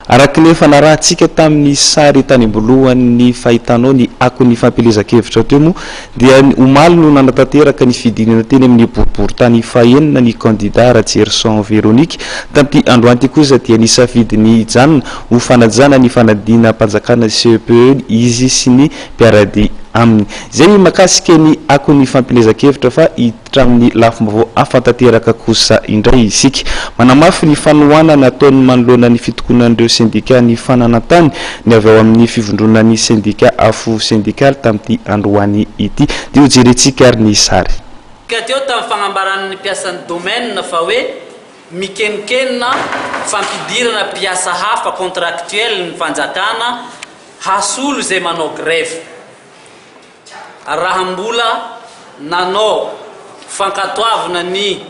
Araka ny fanarahantsika tamin'ny sary tany ambolohan'ny fahitanao ny akon'ny fampelezan-kevitra teo moa dia omaly no nanatanteraka ny fidinana teny amin'ny boribory tany fahenina ny candidat Ratserson Véronique tamin'ity androany ity kosa dia nisafidiny janona ho fanajana ny fanadina mpanjakana CPE izy sy ny mpiarady aminy zay makasika ny akon'ny fampelezan-kevitra fa hitramin'ny lafim-baovao afantanteraka kosa indray isika manamafy ny fanohana nataony manoloana ny fitokonan'ireo syndicat ny fananantany ny avy ao amin'ny fivondronan'ny syndicat afo syndical tamin'ity androany ity dia ho jerentsika ary ny sary teo tamin'ny fagnambaran'ny mpiasan'ny domaine fa hoe mikenikenina fampidirana mpiasa hafa contractuel ny fanjakana hasolo zay manao grève raha mbola nanao fankatoavana ny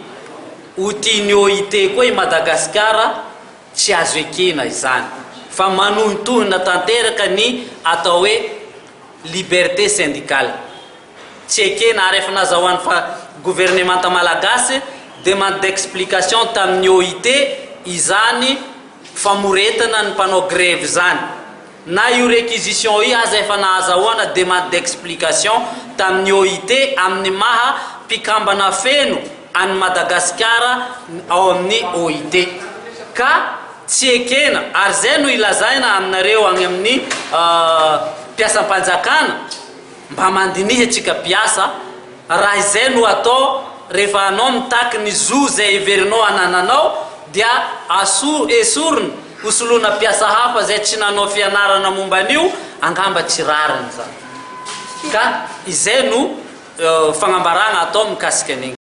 outil OIT koa i Madagasikara tsy azo ekena izany fa manohitohina tanteraka ny atao hoe liberté syndicale tsy ekena ary efa nazahoan'ny fa gouvernemanta malagasy demande d'explication tamin'ny OIT izany famoretana ny mpanao grève zany na io réquisition io aza efa nahazahoana demande d'explication tamin'ny OIT amin'ny maha mpikambana feno any Madagasikara ao amin'ny OIT ka tsy ekena ary zay no ilazaina aminareo agny amin'ny mpiasam-panjakana mba mandinihy atsika mpiasa raha izay no atao rehefa anao mitaky ny zo zay iverinao anananao dia esorina hosoloana mpiasa hafa zay tsy nanao fianarana momba an'io angamba tsy rariny zany ka izay no fagnambarana atao mikasika an'igny